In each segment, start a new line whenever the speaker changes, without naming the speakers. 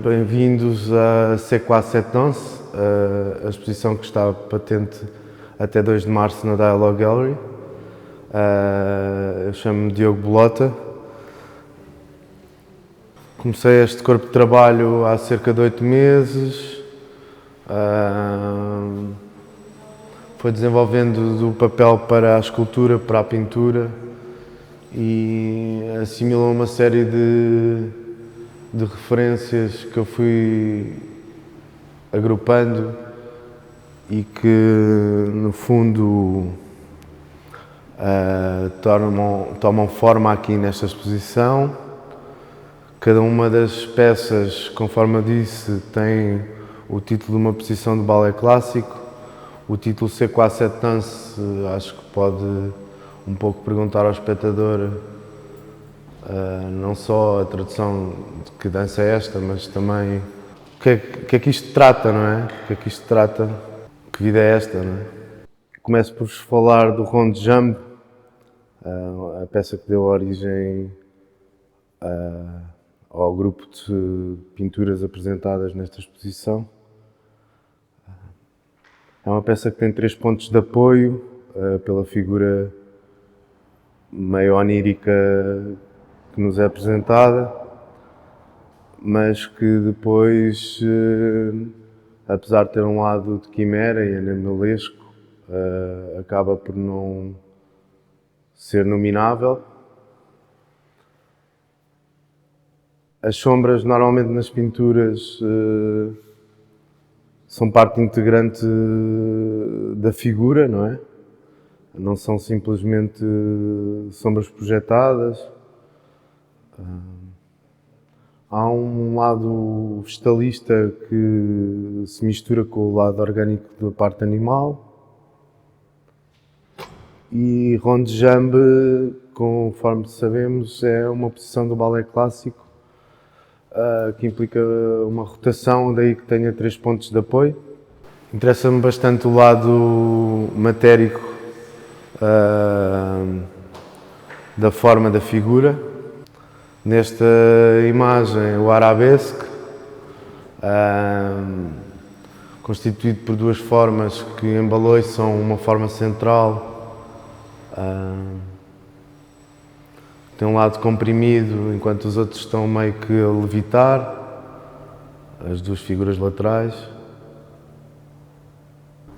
Bem-vindos a C'est quoi cette danse, a exposição que está patente até 2 de março na Dialogue Gallery. Eu chamo-me Diogo Bolota. Comecei este corpo de trabalho há cerca de 8 meses. Foi desenvolvendo do papel para a escultura, para a pintura e assimilou uma série de referências que eu fui agrupando e que, no fundo, tomam forma aqui nesta exposição. Cada uma das peças, conforme eu disse, tem o título de uma posição de balé clássico. O título C'est quoi cette danse, acho que pode um pouco perguntar ao espectador não só a tradução de que dança é esta, mas também o que é que isto trata, não é? O que é que isto trata? Que vida é esta, não é? Começo por vos falar do Rond de Jambe, a peça que deu origem ao grupo de pinturas apresentadas nesta exposição. É uma peça que tem 3 pontos de apoio, pela figura meio onírica que nos é apresentada, mas que depois, apesar de ter um lado de quimera e animalesco, acaba por não ser nominável. As sombras, normalmente nas pinturas, são parte integrante da figura, não é? Não são simplesmente sombras projetadas. Há um lado vegetalista que se mistura com o lado orgânico da parte animal. E Rond de Jambe, conforme sabemos, é uma posição do balé clássico que implica uma rotação, daí que tenha 3 pontos de apoio. Interessa-me bastante o lado matérico da forma da figura. Nesta imagem, o arabesque, constituído por 2 formas que embaloiçam uma forma central. Tem um lado comprimido, enquanto os outros estão meio que a levitar, as 2 figuras laterais.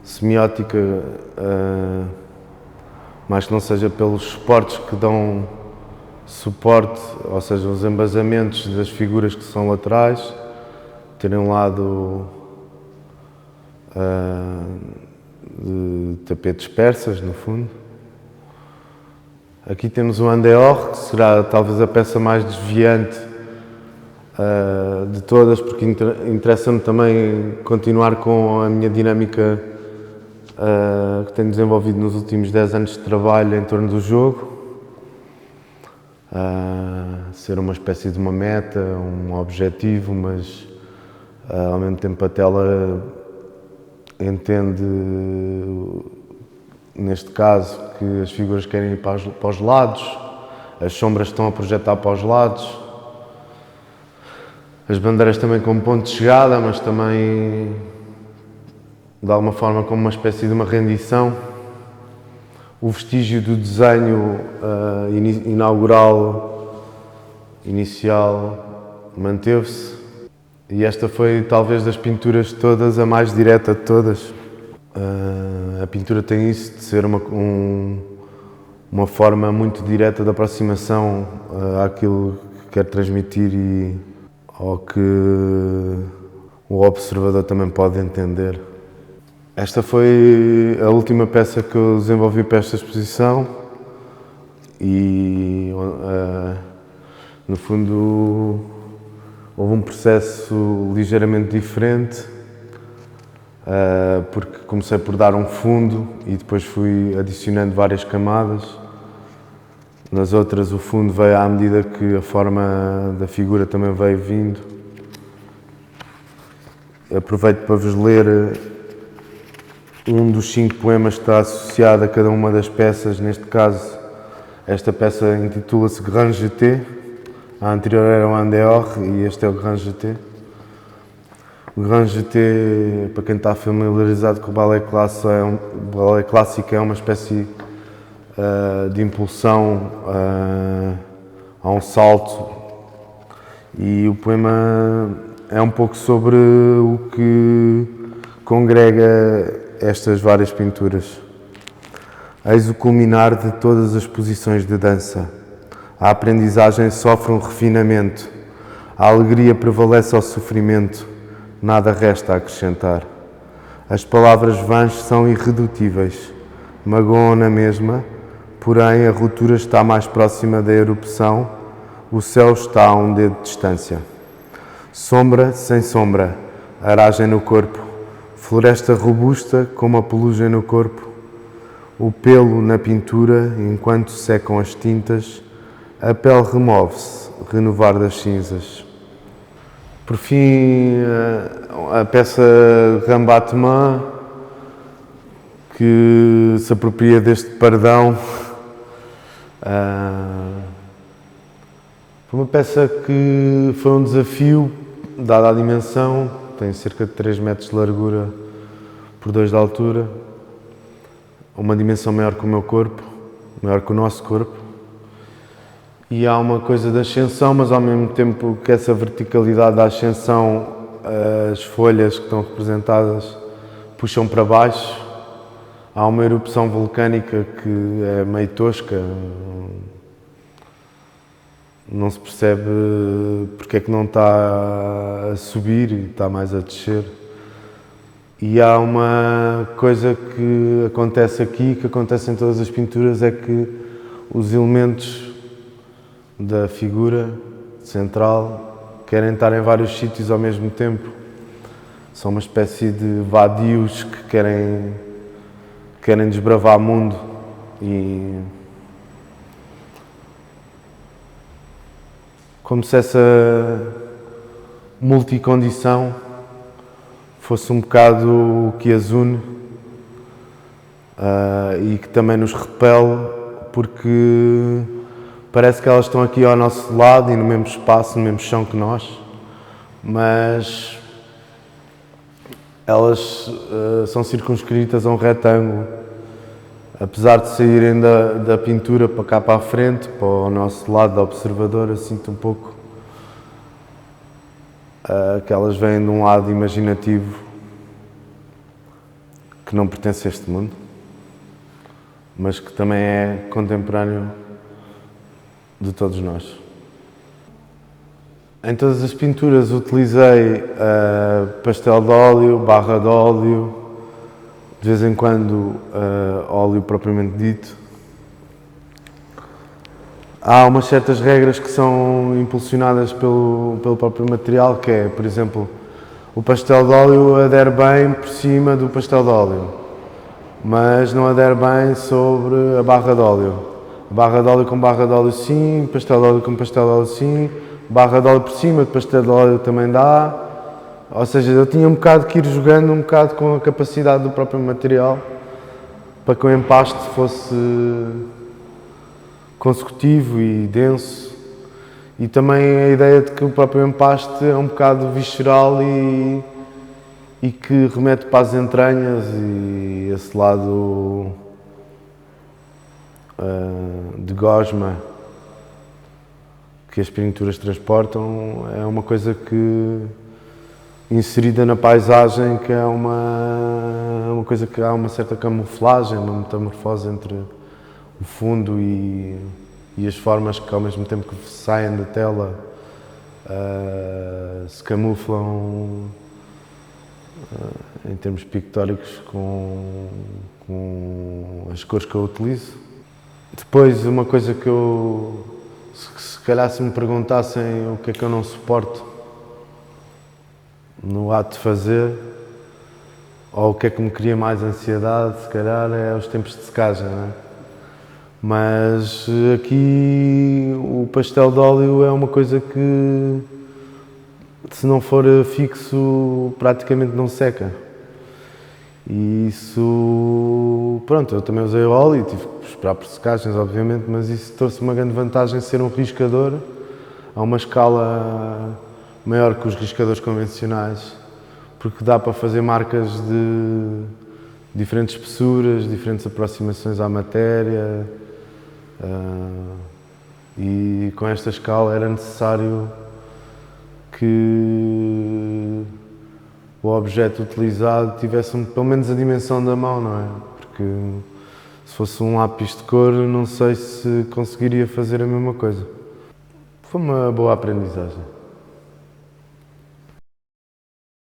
Semiótica, mais que não seja pelos suportes que dão suporte, ou seja, os embasamentos das figuras que são laterais, terem um lado de tapetes persas, no fundo. Aqui temos o En dehors, que será talvez a peça mais desviante de todas, porque interessa-me também continuar com a minha dinâmica que tenho desenvolvido nos últimos 10 anos de trabalho em torno do jogo. Ser uma espécie de uma meta, um objetivo, mas ao mesmo tempo a tela entende, neste caso, que as figuras querem ir para os lados, as sombras estão a projetar para os lados, as bandeiras também como ponto de chegada, mas também de alguma forma como uma espécie de uma rendição. O vestígio do desenho inicial manteve-se, e esta foi talvez das pinturas todas a mais direta de todas. A pintura tem isso de ser uma forma muito direta de aproximação àquilo que quer transmitir e ao que o observador também pode entender. Esta foi a última peça que eu desenvolvi para esta exposição e, no fundo, houve um processo ligeiramente diferente, porque comecei por dar um fundo e depois fui adicionando várias camadas. Nas outras, o fundo veio à medida que a forma da figura também veio vindo. Aproveito para vos ler um dos 5 poemas que está associado a cada uma das peças. Neste caso, esta peça intitula-se Grand Jeté. A anterior era o En dehors e este é o Grand Jeté. O Grand Jeté, para quem está familiarizado com o balé clássico, é uma espécie de impulsão a um salto, e o poema é um pouco sobre o que congrega estas várias pinturas. Eis o culminar de todas as posições de dança. A aprendizagem sofre um refinamento, a alegria prevalece ao sofrimento, nada resta a acrescentar. As palavras vãs são irredutíveis, magoam na mesma, porém a ruptura está mais próxima da erupção, o céu está a um dedo de distância. Sombra sem sombra, aragem no corpo, floresta robusta como a pelugem no corpo, o pelo na pintura enquanto secam as tintas, a pele remove-se, renovar das cinzas. Por fim, a peça Rambattement, que se apropria deste perdão. Foi uma peça que foi um desafio, dada a dimensão, tem cerca de 3 metros de largura por 2 de altura, uma dimensão maior que o meu corpo, maior que o nosso corpo. E há uma coisa da ascensão, mas ao mesmo tempo que essa verticalidade da ascensão, as folhas que estão representadas puxam para baixo. Há uma erupção vulcânica que é meio tosca, não se percebe porque é que não está a subir e está mais a descer. E há uma coisa que acontece aqui, que acontece em todas as pinturas, é que os elementos da figura central querem estar em vários sítios ao mesmo tempo. São uma espécie de vadios que querem desbravar o mundo, e como se essa multicondição fosse um bocado o que as une e que também nos repele, porque parece que elas estão aqui ao nosso lado e no mesmo espaço, no mesmo chão que nós, mas elas são circunscritas a um retângulo. Apesar de saírem da pintura para cá para a frente, para o nosso lado da observadora, sinto um pouco que elas vêm de um lado imaginativo que não pertence a este mundo, mas que também é contemporâneo de todos nós. Em todas as pinturas utilizei pastel de óleo, barra de óleo, de vez em quando óleo propriamente dito. Há umas certas regras que são impulsionadas pelo próprio material, que é, por exemplo, o pastel de óleo adere bem por cima do pastel de óleo, mas não adere bem sobre a barra de óleo. Barra de óleo com barra de óleo sim, pastel de óleo com pastel de óleo sim, barra de óleo por cima de pastel de óleo também dá. Ou seja, eu tinha um bocado que ir jogando um bocado com a capacidade do próprio material para que o empaste fosse consecutivo e denso, e também a ideia de que o próprio empaste é um bocado visceral e que remete para as entranhas, e esse lado de gosma que as pinturas transportam é uma coisa que, inserida na paisagem, que é uma coisa que há uma certa camuflagem, uma metamorfose entre o fundo e as formas que, ao mesmo tempo que saem da tela, se camuflam em termos pictóricos com as cores que eu utilizo. Depois, uma coisa que eu, se calhar se me perguntassem o que é que eu não suporto no ato de fazer, ou o que é que me cria mais ansiedade, se calhar é os tempos de secagem, não é? Mas aqui o pastel de óleo é uma coisa que, se não for fixo, praticamente não seca. E isso, pronto, eu também usei óleo e tive que esperar por secagens, obviamente, mas isso trouxe uma grande vantagem, ser um riscador a uma escala maior que os riscadores convencionais, porque dá para fazer marcas de diferentes espessuras, diferentes aproximações à matéria, e com esta escala era necessário que o objeto utilizado tivesse pelo menos a dimensão da mão, não é? Porque se fosse um lápis de cor, não sei se conseguiria fazer a mesma coisa. Foi uma boa aprendizagem.